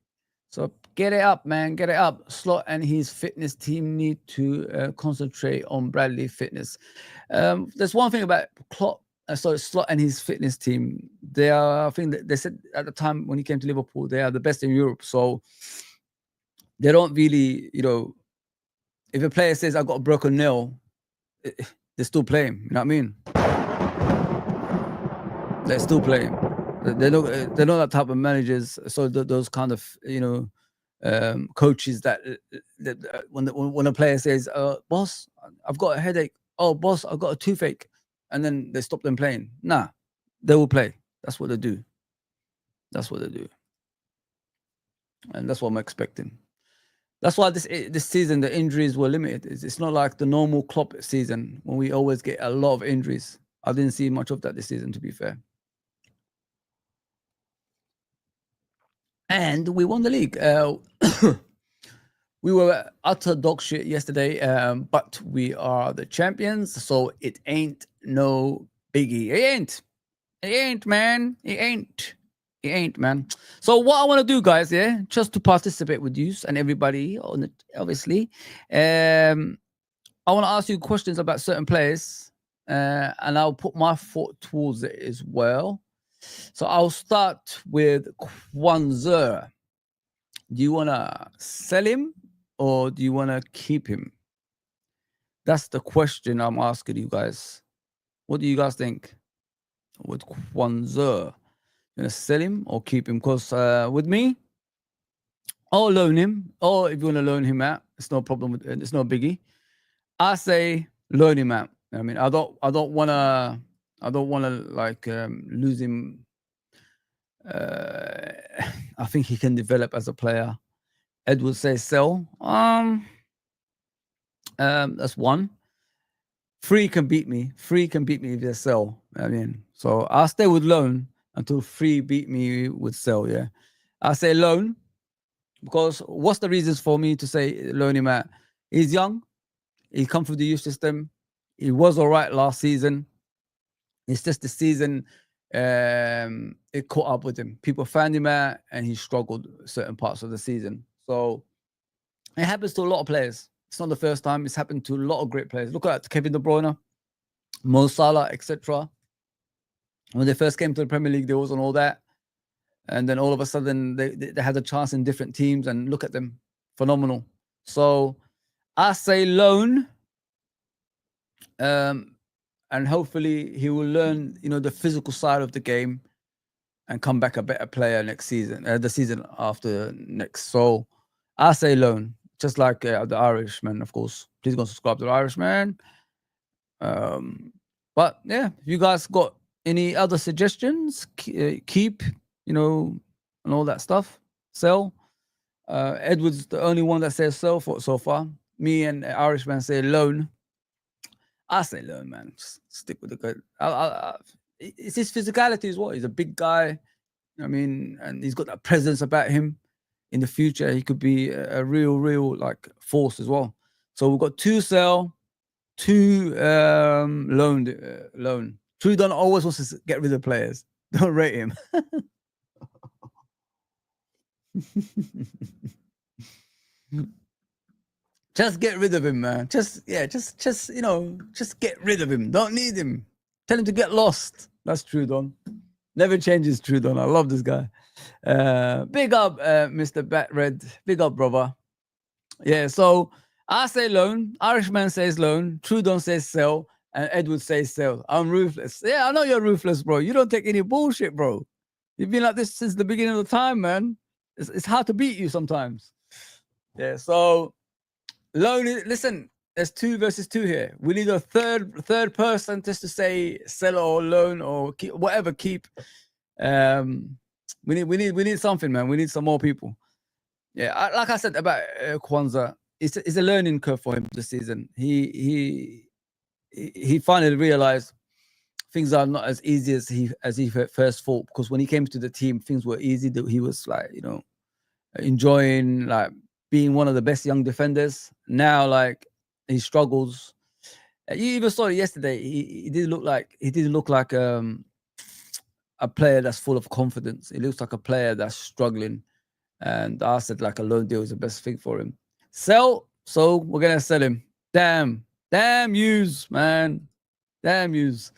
So get it up, man. Get it up. Slot and his fitness team need to concentrate on Bradley fitness. There's one thing about Slot and his fitness team. They are, I think they said at the time when he came to Liverpool, they are the best in Europe. So they don't really, if a player says, I've got a broken nail, they still play him. You know what I mean? They still play him. They're not that type of managers. So those kind of, coaches that when a player says, boss, I've got a headache. Oh, boss, I've got a toothache. And then they stop them playing. Nah, they will play. That's what they do. That's what they do. And that's what I'm expecting. That's why this season, the injuries were limited. It's not like the normal Klopp season when we always get a lot of injuries. I didn't see much of that this season, to be fair. And we won the league. We were utter dog shit yesterday, but we are the champions, so it ain't no biggie. It ain't, man. It ain't, man. So what I want to do, guys, just to participate with you and everybody on it, obviously, I want to ask you questions about certain players, and I'll put my thought towards it as well. So I'll start with Kwanzaa. Do you want to sell him or do you want to keep him? That's the question I'm asking you guys. What do you guys think with Kwanzaa? You want to sell him or keep him? Because with me, I'll loan him. Or if you want to loan him out, it's no problem. It's no biggie. I say loan him out. I mean, I don't want to like lose him. I think he can develop as a player. Ed would say sell. That's one. Free can beat me. Free can beat me if they sell. I mean, so I'll stay with loan until free beat me with sell. Yeah, I say loan because what's the reasons for me to say loan him out? He's young. He come through the youth system. He was all right last season. It's just the season it caught up with him. People found him out and he struggled certain parts of the season. So it happens to a lot of players. It's not the first time. It's happened to a lot of great players. Look at Kevin De Bruyne, Mo Salah, etc. When they first came to the Premier League, there wasn't all that. And then all of a sudden, they had a chance in different teams and look at them. Phenomenal. So I say loan. And hopefully he will learn, the physical side of the game and come back a better player next season, the season after next. So I say loan, just like the Irishman, of course. Please go subscribe to the Irishman. But yeah, if you guys got any other suggestions, keep, and all that stuff, sell. Edward's the only one that says sell for so far. Me and Irishman say loan. I say loan, man. Just stick with the good. It's his physicality as well. He's a big guy. And he's got that presence about him. In the future, he could be a real like force as well. So we've got 2 sell, 2 loan. Trudon always wants to get rid of players. Don't rate him. Just get rid of him, man. Just get rid of him. Don't need him. Tell him to get lost. That's Trudon. Never changes, Trudon. I love this guy. Big up, Mr. Bat Red. Big up, brother. Yeah, so I say loan. Irishman says loan. Trudon says sell. And Edward says sell. I'm ruthless. Yeah, I know you're ruthless, bro. You don't take any bullshit, bro. You've been like this since the beginning of the time, man. It's hard to beat you sometimes. Yeah, so loan. Listen, there's 2 versus 2 here. We need a third person just to say sell or loan or keep, whatever. Keep. We need something, man. We need some more people. Yeah, like I said about Kwanzaa, it's a learning curve for him this season. He finally realized things are not as easy as he first thought, because when he came to the team, things were easy. He was like, enjoying like being one of the best young defenders. Now, like, he struggles. You even saw it yesterday. He didn't look like a player that's full of confidence. It looks like a player that's struggling. And I said like a loan deal is the best thing for him. Sell. So we're gonna sell him. Damn yous, man. Damn yous.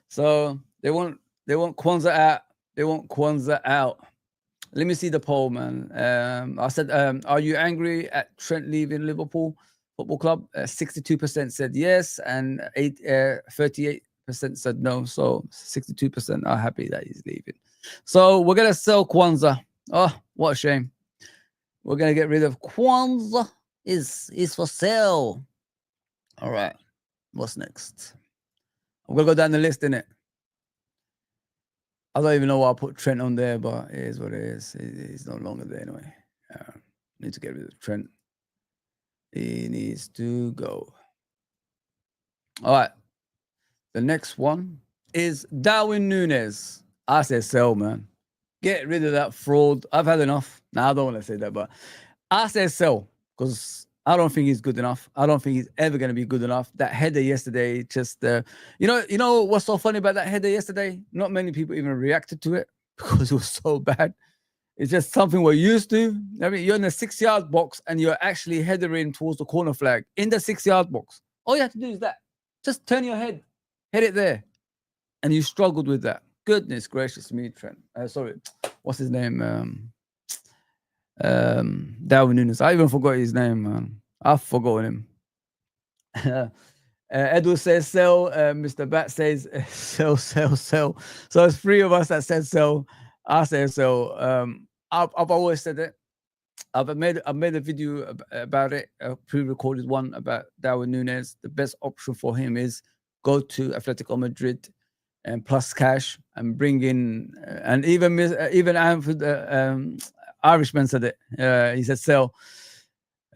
So they want Kwanzaa out. They want Kwanzaa out. Let me see the poll, man. I said, are you angry at Trent leaving Liverpool Football Club? 62% said yes, and 38% said no. So 62% are happy that he's leaving. So we're gonna sell Kwanzaa. Oh, what a shame. We're gonna get rid of Kwanzaa. Is for sale. All right. What's next? I'm gonna go down the list, innit? I don't even know why I put Trent on there, but it is what it is. He's no longer there anyway. Need to get rid of Trent. He needs to go. All right. The next one is Darwin Núñez. I say sell, man. Get rid of that fraud. I've had enough. Nah, I don't want to say that, but I say sell, because I don't think he's good enough. I don't think he's ever going to be good enough. That header yesterday, just you know what's so funny about that header yesterday? Not many people even reacted to it because it was so bad. It's just something we're used to. I mean, you're in the 6-yard box and you're actually headering towards the corner flag in the 6-yard box. All you have to do is that. Just turn your head, head it there, and you struggled with that. Goodness gracious me, Trent. Sorry, what's his name? Darwin Núñez. I even forgot his name, man. I've forgotten him. Edward says sell. Mr. Bat says sell. So it's 3 of us that said sell. I say sell. I've always said it. I've made a video about it, a pre-recorded one about Darwin Núñez. The best option for him is go to Atletico Madrid and plus cash and bring in, and even Irishman said it. He said sell.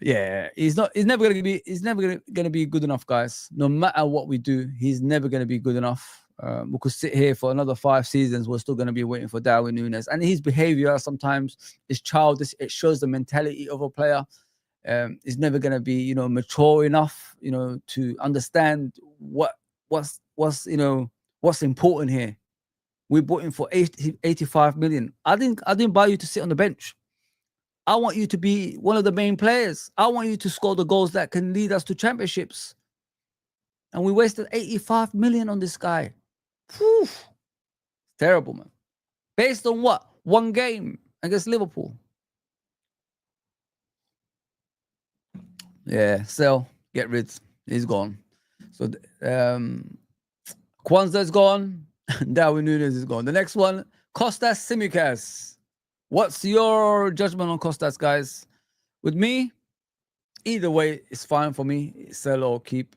Yeah, he's never gonna be good enough, guys. No matter what we do, he's never gonna be good enough. We could sit here for another 5 seasons. We're still gonna be waiting for Darwin Núñez, and his behavior sometimes is childish. It shows the mentality of a player. He's never gonna be, mature enough, to understand what's important here. We bought him for 85 million. I didn't buy you to sit on the bench. I want you to be one of the main players. I want you to score the goals that can lead us to championships. And we wasted 85 million on this guy. Whew. Terrible, man. Based on what? 1 game against Liverpool. Yeah, sell, get rid. He's gone. So Kwanzaa is gone. Darwin Núñez is gone. The next one, Kostas Tsimikas. What's your judgment on Kostas, guys? With me, either way, it's fine for me. Sell or keep.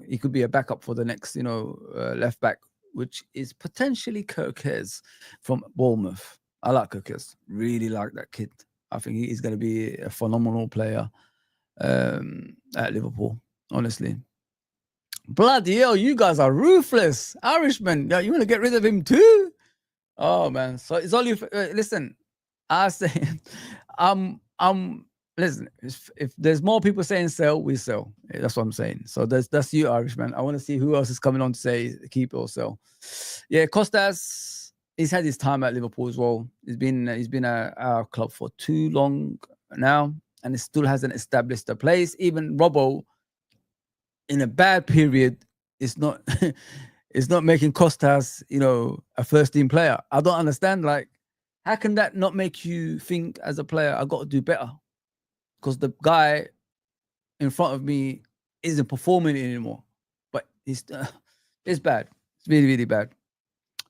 He could be a backup for the next, left back, which is potentially Kirkes from Bournemouth. I like Kirkes. Really like that kid. I think he's going to be a phenomenal player at Liverpool, honestly. Bloody hell, you guys are ruthless. Irishman, yeah, you want to get rid of him too? Oh, man. So it's only... listen, I say... listen, if there's more people saying sell, we sell. Yeah, that's what I'm saying. So that's you, Irishman. I want to see who else is coming on to say keep or sell. Yeah, Kostas, he's had his time at Liverpool as well. He's been at our club for too long now, and it still hasn't established a place. Even Robbo, in a bad period, is not it's not making Kostas, a first team player. I don't understand. Like, how can that not make you think as a player, I got to do better? Because the guy in front of me isn't performing anymore. But it's bad. It's really, really bad.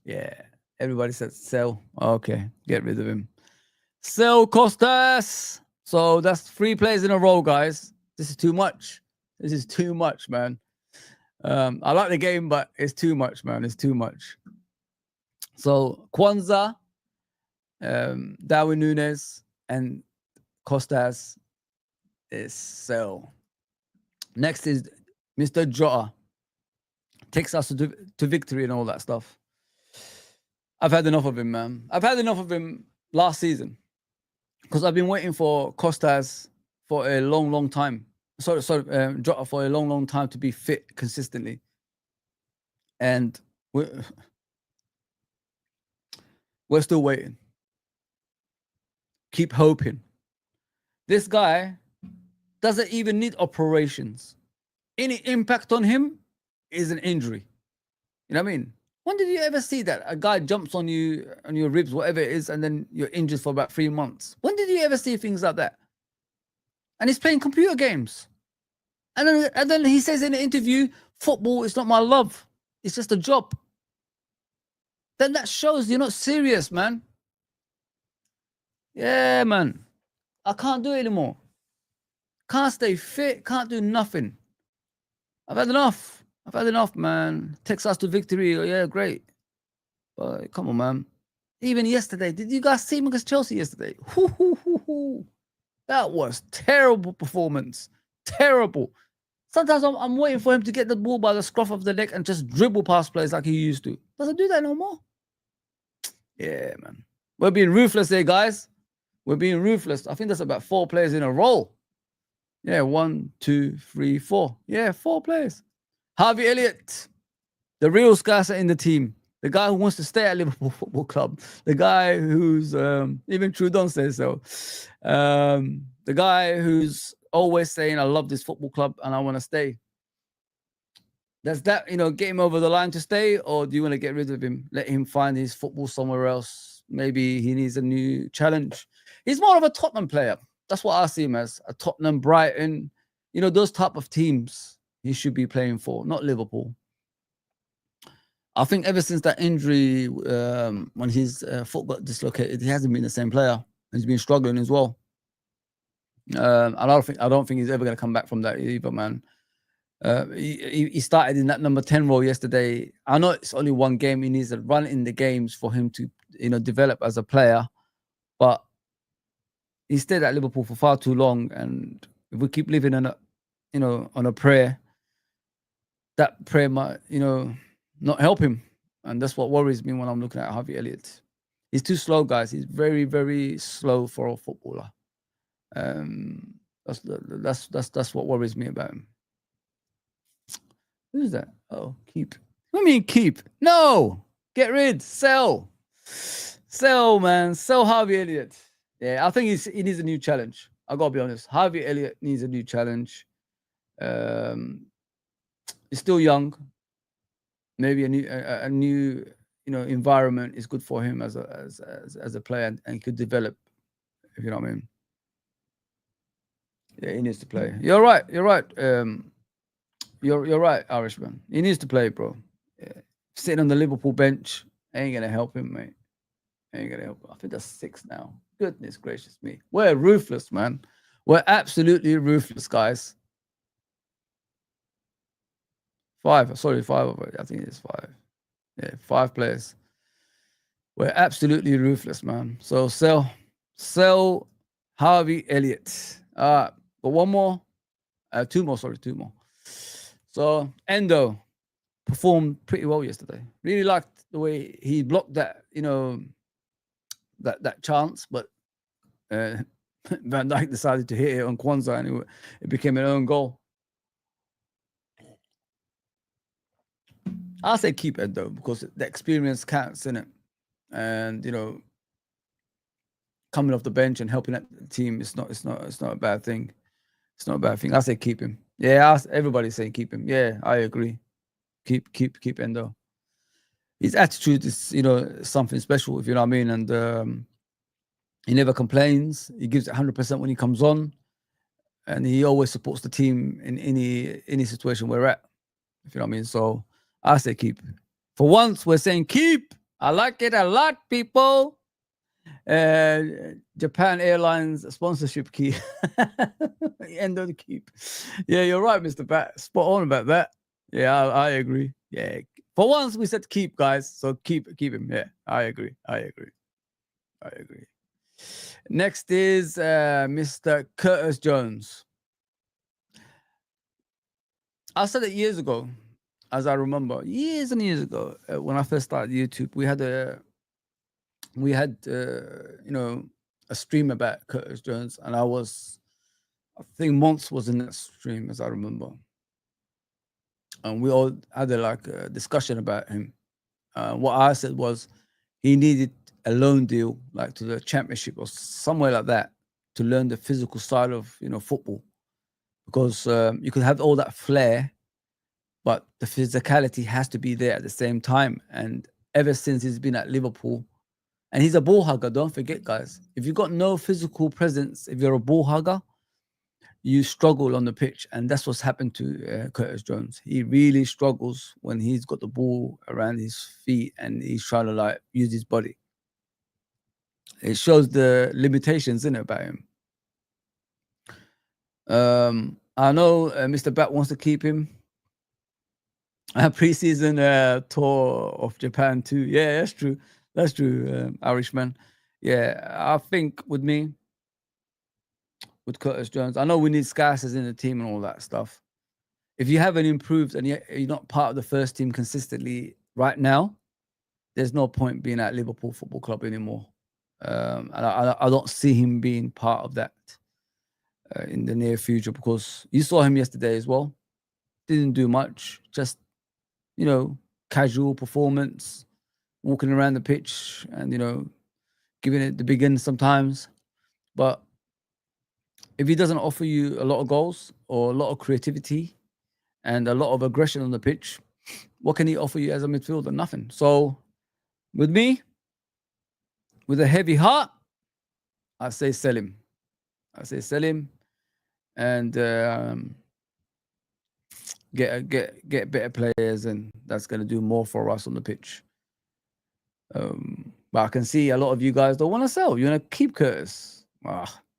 Yeah. Everybody said sell. Okay. Get rid of him. Sell Kostas. So that's 3 players in a row, guys. This is too much. This is too much, man. I like the game, but it's too much, man. It's too much. So Kwanzaa, Darwin Núñez, and Kostas is sell. Next is Mr. Jota. Takes us to victory and all that stuff. I've had enough of him, man. I've had enough of him last season because I've been waiting for Kostas for a long, long time. Sorry, Jota for a long, long time to be fit consistently. And we're still waiting. Keep hoping. This guy doesn't even need operations. Any impact on him is an injury. You know what I mean? When did you ever see that? A guy jumps on you, on your ribs, whatever it is, and then you're injured for about 3 months. When did you ever see things like that? And he's playing computer games. And then he says in an interview, football is not my love. It's just a job. Then that shows you're not serious, man. Yeah, man. I can't do it anymore. Can't stay fit. Can't do nothing. I've had enough. I've had enough, man. Takes us to victory. Yeah, great. But come on, man. Even yesterday, did you guys see him against Chelsea yesterday? That was terrible performance. Terrible. Sometimes I'm waiting for him to get the ball by the scruff of the neck and just dribble past players like he used to. Doesn't do that no more. Yeah, man. We're being ruthless here, guys. We're being ruthless. I think that's about 4 players in a row. Yeah, 1, 2, 3, 4. Yeah, 4 players. Harvey Elliott, the real scouser in the team. The guy who wants to stay at Liverpool Football Club. The guy who's, even Trudon says so. The guy who's always saying, I love this football club and I want to stay. Does that, get him over the line to stay? Or do you want to get rid of him? Let him find his football somewhere else. Maybe he needs a new challenge. He's more of a Tottenham player. That's what I see him as. A Tottenham, Brighton. Those type of teams he should be playing for, not Liverpool. I think ever since that injury, when his foot got dislocated, he hasn't been the same player. He's been struggling as well. I don't think he's ever going to come back from that either, man. He started in that number 10 role yesterday. I know it's only 1 game. He needs to run in the games for him to, develop as a player. But he stayed at Liverpool for far too long. And if we keep living on a prayer, that prayer might, not help him. And that's what worries me when I'm looking at Harvey Elliott. He's too slow, guys. He's very, very slow for a footballer. That's what worries me about him. Who's that? Oh, keep. What do you mean keep? No, get rid, sell, man, sell Harvey Elliott. Yeah, I think he needs a new challenge. I gotta be honest. Harvey Elliott needs a new challenge. He's still young. Maybe a new environment is good for him as a player, and he could develop. If you know what I mean. Yeah, he needs to play. You're right. You're right, Irishman. He needs to play, bro. Yeah. Sitting on the Liverpool bench ain't gonna help him, mate. Ain't gonna help. I think that's 6 now. Goodness gracious me. We're ruthless, man. We're absolutely ruthless, guys. 5. Sorry, 5 of it. I think it's 5. Yeah, 5 players. We're absolutely ruthless, man. So sell Harvey Elliott. But one more. 2 more, sorry, 2 more. So Endo performed pretty well yesterday. Really liked the way he blocked that, that chance, but Van Dijk decided to hit it on Kwanzaa and it became an own goal. I'll say keep Endo because the experience counts, innit? And coming off the bench and helping out the team, it's not a bad thing. It's not a bad thing. I say keep him. Yeah, everybody's saying keep him. Yeah, I agree. Keep Endo. His attitude is, something special, if you know what I mean. And he never complains. He gives it 100% when he comes on, and he always supports the team in any situation we're at, if you know what I mean. So I say keep. For once, we're saying keep. I like it a lot, people. Japan Airlines sponsorship key. Endo to keep. Yeah, you're right, Mr. Bat. Spot on about that. Yeah, I agree. Yeah. For once, we said keep, guys. So keep him. Yeah, I agree. Next is Mr. Curtis Jones. I said it years ago, as I remember, years and years ago, when I first started YouTube, we had a stream about Curtis Jones, and I think Monts was in that stream, as I remember, and we all had a discussion about him. What I said was he needed a loan deal, like to the Championship or somewhere like that, to learn the physical side of football, because you could have all that flair, but the physicality has to be there at the same time. And ever since he's been at Liverpool, and he's a ball hugger, don't forget, guys. If you've got no physical presence, if you're a ball hugger, you struggle on the pitch. And that's what's happened to Curtis Jones. He really struggles when he's got the ball around his feet and he's trying to use his body. It shows the limitations in it about him. I know Mr. Bat wants to keep him. Pre-season tour of Japan too. Yeah, that's true. That's true, Irishman. Yeah, I think with Curtis Jones, I know we need Scarsers in the team and all that stuff. If you haven't improved and you're not part of the first team consistently right now, there's no point being at Liverpool Football Club anymore. And I don't see him being part of that in the near future, because you saw him yesterday as well. Didn't do much, just casual performance, walking around the pitch and giving it the big end sometimes. But if he doesn't offer you a lot of goals or a lot of creativity and a lot of aggression on the pitch, what can he offer you as a midfielder? Nothing. So with me, with a heavy heart, I say sell him. And get better players, and that's going to do more for us on the pitch. But I can see a lot of you guys don't want to sell. You want to keep Curtis.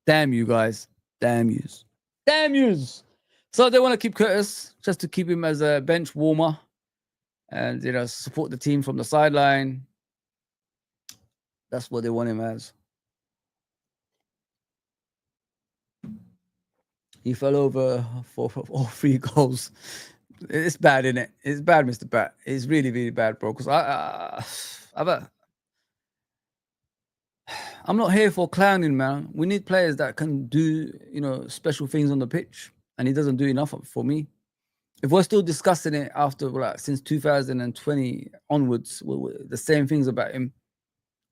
Damn you guys. Damn yous. So they want to keep Curtis just to keep him as a bench warmer and support the team from the sideline. That's what they want him as. He fell over for all 3 goals. It's bad, isn't it? It's bad, Mr. Bat. It's really, really bad, bro. Because I'm not here for clowning, man. We need players that can do, special things on the pitch, and he doesn't do enough for me. If we're still discussing it after since 2020 onwards, the same things about him,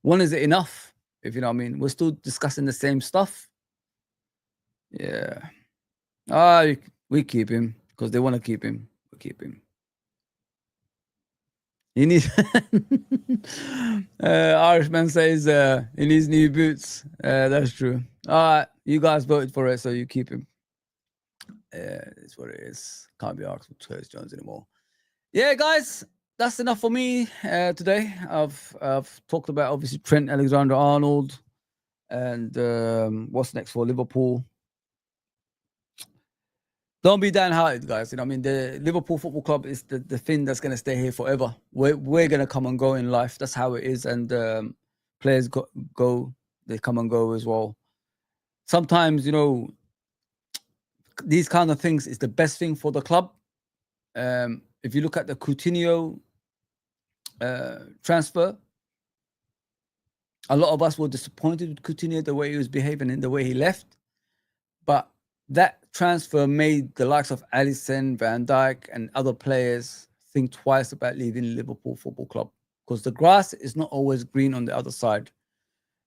when is it enough? If you know what I mean, we're still discussing the same stuff. Yeah. We keep him because they want to keep him. We keep him. He needs. Irishman says he needs new boots. That's true. All right, you guys voted for it, so you keep him. It's what it is. Can't be asked with Curtis Jones anymore. Yeah, guys, that's enough for me today. I've talked about obviously Trent Alexander-Arnold and what's next for Liverpool. Don't be downhearted, guys. You know, I mean, the Liverpool Football Club is the thing that's going to stay here forever. We're going to come and go in life. That's how it is. And players go, they come and go as well. Sometimes, you know, these kind of things is the best thing for the club. If you look at the Coutinho transfer, a lot of us were disappointed with Coutinho, the way he was behaving and the way he left. But that transfer made the likes of Alisson, Van Dijk, and other players think twice about leaving Liverpool Football Club, because the grass is not always green on the other side.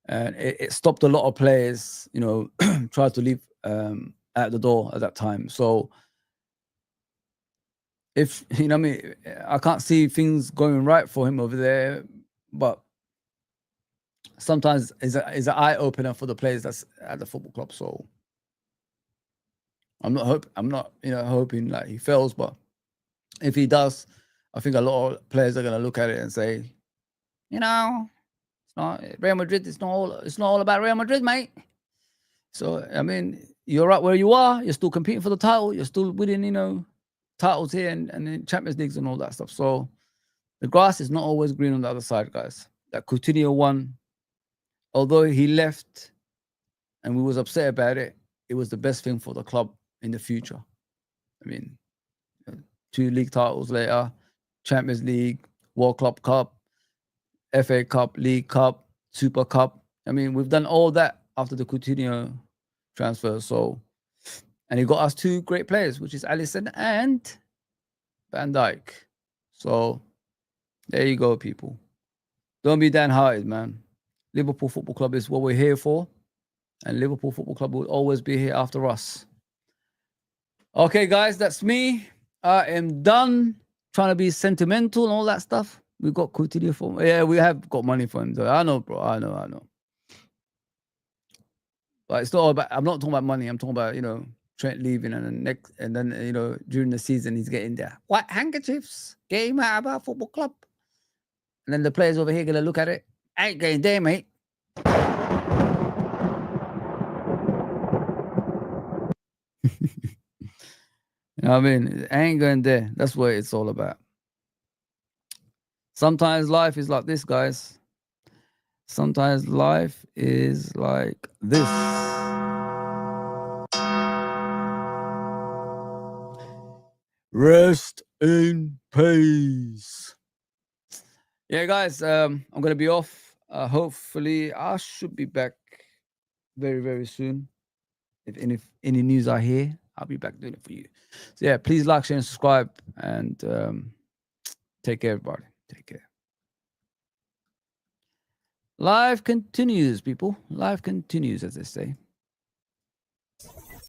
And it stopped a lot of players, you know, try to leave at the door at that time. So if, you know what I mean, I can't see things going right for him over there, but sometimes is an eye opener for the players that's at the football club. So I'm not you know, hoping like he fails, but if he does, I think a lot of players are gonna look at it and say, you know, it's not Real Madrid. It's not all about Real Madrid, mate. So I mean, you're right where you are. You're still competing for the title. You're still winning, you know, titles here and in Champions Leagues and all that stuff. So the grass is not always green on the other side, guys. That Coutinho one, although he left and we was upset about it, it was the best thing for the club in the future. I mean, 2 league titles later, Champions League, World Club Cup, FA Cup, League Cup, Super Cup. I mean, we've done all that after the Coutinho transfer. So, and he got us 2 great players, which is Alisson and Van Dijk. So there you go, people. Don't be downhearted, man. Liverpool Football Club is what we're here for, and Liverpool Football Club will always be here after us. Okay, guys, that's me. I am done trying to be sentimental and all that stuff. We got Coutinho for him. Yeah, we have got money for him. Though. I know, bro. I know. But it's not all about. I'm not talking about money. I'm talking about, you know, Trent leaving and then you know, during the season he's getting there. White handkerchiefs. Get him out of our football club. And then the players over here gonna look at it. I ain't going there, mate. You know what I mean? I ain't going there. That's what it's all about. Sometimes life is like this, guys. Sometimes life is like this. Rest in peace. Yeah, guys, I'm going to be off. Hopefully, I should be back very, very soon. If any news I hear, I'll be back doing it for you. So yeah, please like, share, and subscribe. And take care, everybody. Take care. Life continues, people. Life continues, as they say.